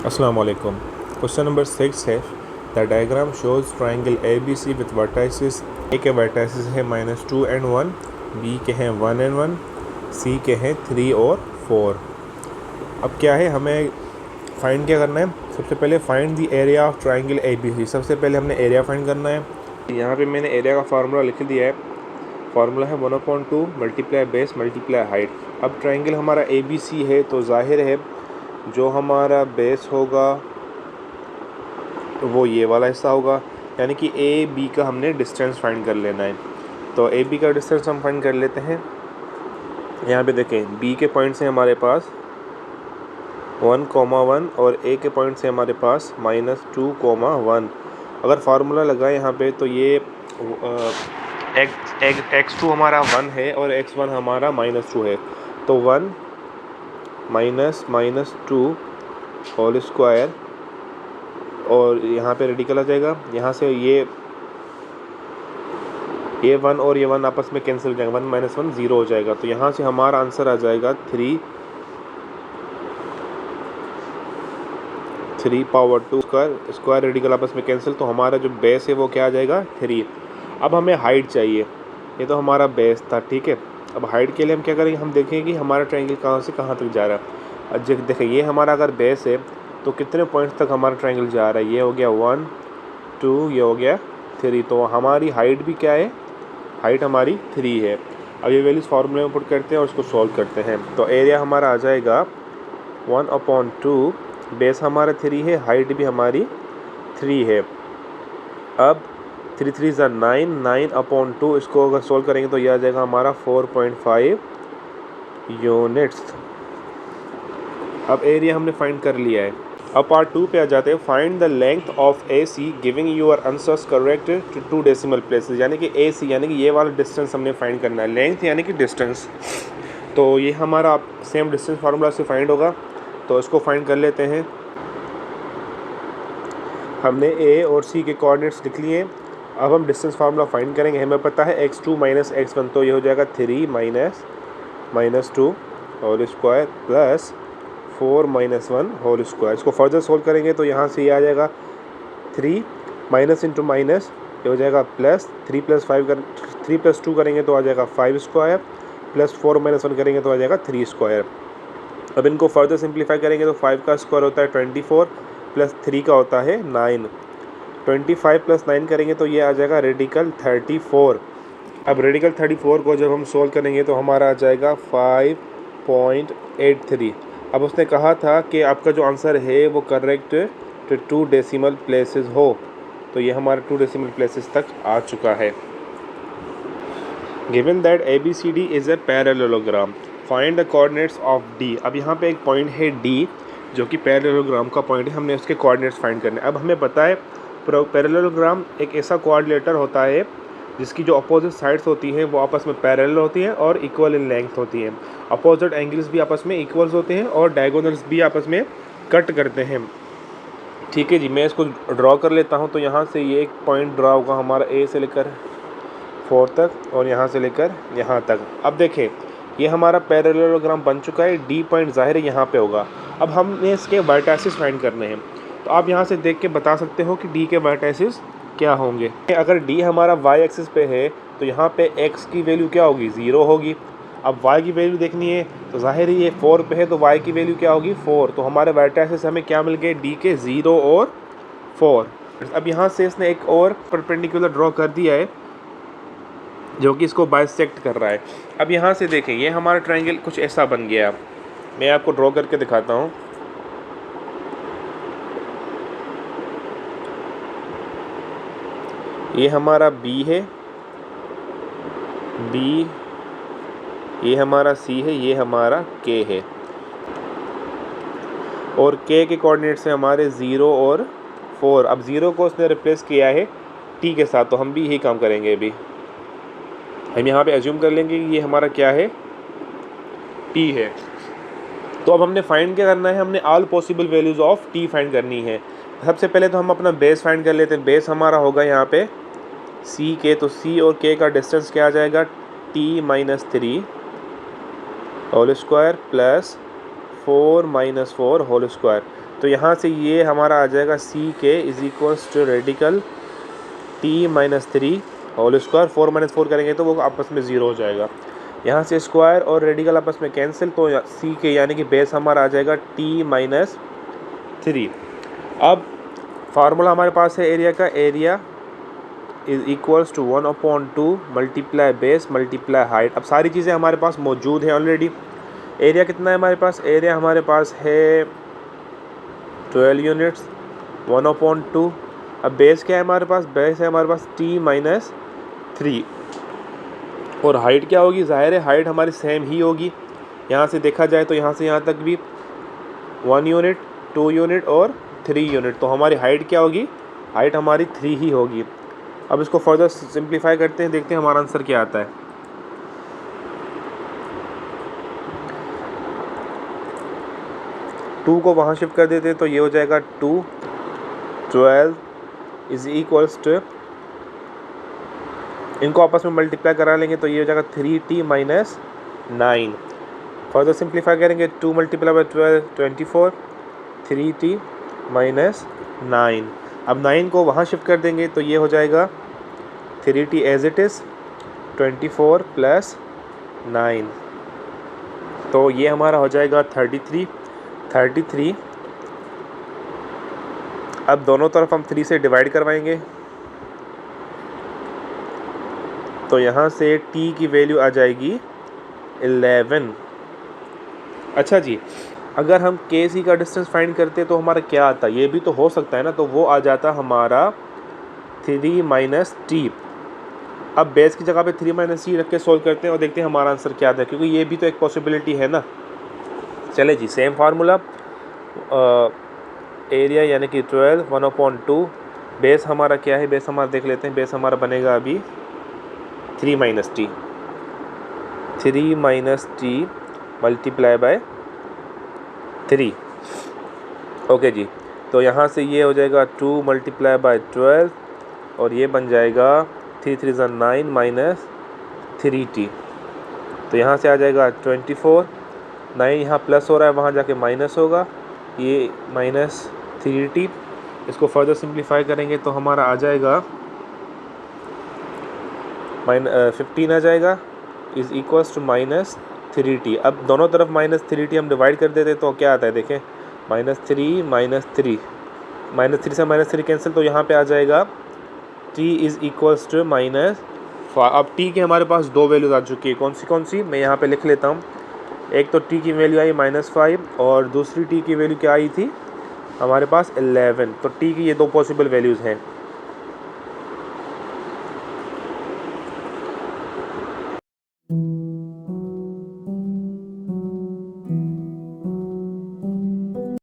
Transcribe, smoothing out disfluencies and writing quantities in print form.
अस्सलाम वालेकुम। Question number 6 है, the diagram shows triangle A B C with vertices. A के वर्टाइसिस है -2 and 1, बी के हैं 1 and 1, सी के हैं 3 और 4। अब क्या है, हमें फाइंड क्या करना है? सबसे पहले find the area of triangle A B C. सबसे पहले हमने एरिया फाइंड करना है। यहाँ पे मैंने एरिया का फार्मूला लिख दिया है। फार्मूला है 1/2 मल्टीप्लाई बेस मल्टीप्लाई हाइट। अब ट्राइंगल हमारा ए बी सी है, तो जाहिर है जो हमारा बेस होगा वो ये वाला हिस्सा होगा, यानी कि ए बी का हमने डिस्टेंस फाइंड कर लेना है। तो ए बी का डिस्टेंस हम फाइंड कर लेते हैं। यहाँ पे देखें, बी के पॉइंट से हमारे पास 1,1 और ए के पॉइंट से हमारे पास -2,1। अगर फार्मूला लगाएं यहाँ पे, तो ये x2 हमारा 1 है और x1 हमारा -2 है। तो 1 -2 होल स्क्वायर, और यहाँ पे रेडिकल आ जाएगा। यहाँ से ये 1 और ये 1 आपस में कैंसिल हो जाएगा, 1 - 1 0 हो जाएगा। तो यहाँ से हमारा आंसर आ जाएगा 3 पावर 2 स्क्वायर रेडिकल आपस में कैंसिल। तो हमारा जो बेस है वो क्या आ जाएगा? 3। अब हमें हाइट चाहिए। ये तो हमारा बेस था, ठीक है। अब हाइट के लिए हम क्या करेंगे, हम देखेंगे कि हमारा ट्रायंगल कहाँ से कहाँ तक जा रहा है। अब देखें, ये हमारा अगर बेस है तो कितने पॉइंट्स तक हमारा ट्रायंगल जा रहा है? ये हो गया 1 2, ये हो गया 3। तो हमारी हाइट भी क्या है? हाइट हमारी 3 है। अब ये वैल्यूज़ फार्मूले में पुट करते हैं और उसको सॉल्व करते हैं। तो एरिया हमारा आ जाएगा 1/2, बेस हमारा 3 है, हाइट भी हमारी 3 है। अब 3 3 ज़ा 9, 9/2, इसको अगर सोल्व करेंगे तो यह आ जाएगा हमारा 4.5 यूनिट्स। अब एरिया हमने फाइंड कर लिया है। अब पार्ट 2 पे आ जाते हैं। Find the length of A C giving your answers correct to 2 decimal places. यानी कि ए सी यानी कि ये वाला डिस्टेंस हमने फाइंड करना है। लेंथ यानी कि डिस्टेंस, तो ये हमारा सेम डिस्टेंस फार्मूला से फाइंड होगा। तो इसको फाइंड कर लेते हैं। हमने ए और सी के कोऑर्डिनेट्स लिख लिए। अब हम डिस्टेंस फार्मूला फाइंड करेंगे। हमें पता है x2 - x1, तो ये हो जाएगा 3 - 2 whole square plus 4 - 1 whole square. इसको फर्दर सोल्व करेंगे तो यहाँ से ये आ जाएगा 3 माइनस इंटू माइनस, ये हो जाएगा प्लस 3 + 2 करेंगे तो आ जाएगा 5 स्क्वायर, प्लस 4 - 1 करेंगे तो आ जाएगा 3 स्क्वायर। अब इनको फर्दर सिंप्लीफाई करेंगे तो 5 का स्क्वायर होता है 24 प्लस 3 का होता है 9। 25 + 9 करेंगे तो ये आ जाएगा रेडिकल 34। अब रेडिकल 34 को जब हम सोल्व करेंगे तो हमारा आ जाएगा 5.83। अब उसने कहा था कि आपका जो आंसर है वो करेक्ट 2 डेसिमल प्लेसेस हो, तो ये हमारा 2 डेसिमल प्लेसेस तक आ चुका है। Given that ABCD is a parallelogram, find the coordinates of D। अब यहाँ पे एक पॉइंट है D जो कि पैरेललोग्राम का पॉइंट है, हमने उसके कोऑर्डिनेट्स फाइंड करने। अब हमें पता है पैरेललोग्राम एक ऐसा कोऑर्डिनेटर होता है जिसकी जो अपोजिट साइड्स होती हैं वो आपस में पैरेलल होती हैं और इक्वल इन लेंथ होती हैं। अपोजिट एंगल्स भी आपस में इक्वल्स होते हैं और डायगोनल्स भी आपस में कट करते हैं। ठीक है जी, मैं इसको ड्रॉ कर लेता हूँ। तो यहाँ से ये एक पॉइंट ड्रॉ होगा हमारा A से लेकर 4 तक और यहाँ से लेकर यहाँ तक। अब देखें, ये हमारा पैरेललोग्राम बन चुका है। D पॉइंट ज़ाहिर है यहाँ पे होगा। अब हमने इसके वर्टाइसिस फाइंड करने हैं। तो आप यहाँ से देख के बता सकते हो कि D के वर्टाइसिस क्या होंगे। अगर D हमारा y एक्सिस पे है तो यहाँ पे x की वैल्यू क्या होगी? 0 होगी। अब y की वैल्यू देखनी है तो ज़ाहिर है ये 4 पे है तो y की वैल्यू क्या होगी? 4। तो हमारे वर्टाइसिस हमें क्या मिल गए? D के 0 और 4। अब यहाँ से इसने एक और परपेंडिकुलर ड्रॉ कर दिया है जो कि इसको बाइसेक्ट कर रहा है। अब यहाँ से देखें, ये हमारा ट्रायंगल कुछ ऐसा बन गया। मैं आपको ड्रॉ करके दिखाता हूँ। ये हमारा B है, B, ये हमारा C है, ये हमारा K है और K के कोऑर्डिनेट्स हैं हमारे 0 और 4। अब 0 को उसने रिप्लेस किया है T के साथ, तो हम भी यही काम करेंगे। अभी हम यहाँ पे एज्यूम कर लेंगे कि ये हमारा क्या है? T है। तो अब हमने फाइंड क्या करना है? हमने all possible values of T find करनी है। सबसे पहले तो हम अपना बेस फाइंड कर लेते हैं। बेस हमारा होगा यहाँ पे सी के, तो सी और के का डिस्टेंस क्या आ जाएगा, T minus 3 whole square plus 4 minus 4 whole square. तो यहाँ से ये हमारा आ जाएगा सी के is equals to radical T minus 3 whole square. 4 minus 4 करेंगे तो वो आपस में 0 हो जाएगा। यहाँ से स्क्वायर और रेडिकल आपस में कैंसिल, तो सी के यानी कि बेस हमारा आ जाएगा टी माइनस 3। अब फार्मूला हमारे पास है एरिया का, area is equals to 1/2 multiply base multiply height. अब सारी चीज़ें हमारे पास मौजूद हैं ऑलरेडी। एरिया कितना है हमारे पास, एरिया हमारे पास है 12 यूनिट्स 1/2। अब बेस क्या है हमारे पास, बेस है हमारे पास टी माइनस 3 और हाइट क्या होगी, ज़ाहिर है हाइट हमारी सेम ही होगी। यहाँ से देखा जाए तो यहाँ से यहाँ तक भी 1 यूनिट 2 यूनिट और 3 यूनिट, तो हमारी हाइट क्या होगी, हाइट हमारी 3 ही होगी। अब इसको फर्दर सिंप्लीफाई करते हैं, देखते हैं हमारा आंसर क्या आता है। टू को वहाँ शिफ्ट कर देते हैं तो ये हो जाएगा 2 12 इज इक्वल्स टू, इनको आपस में मल्टीप्लाई करा लेंगे तो ये हो जाएगा 3t माइनस 9। फर्दर सिंप्लीफाई करेंगे 2 मल्टीप्लाई बाई 12 24 3t माइनस 9। अब 9 को वहाँ शिफ्ट कर देंगे तो ये हो जाएगा 3t as it is 24 plus 9, तो ये हमारा हो जाएगा 33। अब दोनों तरफ हम 3 से डिवाइड करवाएंगे तो यहाँ से t की वैल्यू आ जाएगी 11। अच्छा जी, अगर हम के सी का डिस्टेंस फाइंड करते तो हमारा क्या आता, ये भी तो हो सकता है ना, तो वो आ जाता हमारा 3 माइनस टी। अब बेस की जगह पे 3 माइनस टी रख के सोल्व करते हैं और देखते हैं हमारा आंसर क्या आता है, क्योंकि ये भी तो एक पॉसिबिलिटी है ना। चले जी, सेम फार्मूला, एरिया यानी कि 12 1/2, बेस हमारा क्या है, बेस हमारा देख लेते हैं, बेस हमारा बनेगा अभी 3 minus t multiply by 3। Okay जी, तो यहाँ से ये हो जाएगा 2 मल्टीप्लाई बाय 12 और ये बन जाएगा 3 3 9 माइनस 3t, तो यहाँ से आ जाएगा 24। 9 यहाँ प्लस हो रहा है, वहाँ जाके माइनस होगा, ये माइनस 3t। इसको फर्दर सिंप्लीफाई करेंगे तो हमारा आ जाएगा 15 आ जाएगा is equals to minus 3t। अब दोनों तरफ माइनस 3t हम डिवाइड कर देते तो क्या आता है, देखें -3 -3 से -3 कैंसिल, तो यहाँ पे आ जाएगा t is equals to minus. अब t के हमारे पास दो वैल्यूज़ आ चुकी है, कौन सी मैं यहाँ पे लिख लेता हूँ। एक तो t की वैल्यू आई -5 और दूसरी t की वैल्यू क्या आई थी हमारे पास 11, तो t की ये दो पॉसिबल वैल्यूज़ हैं।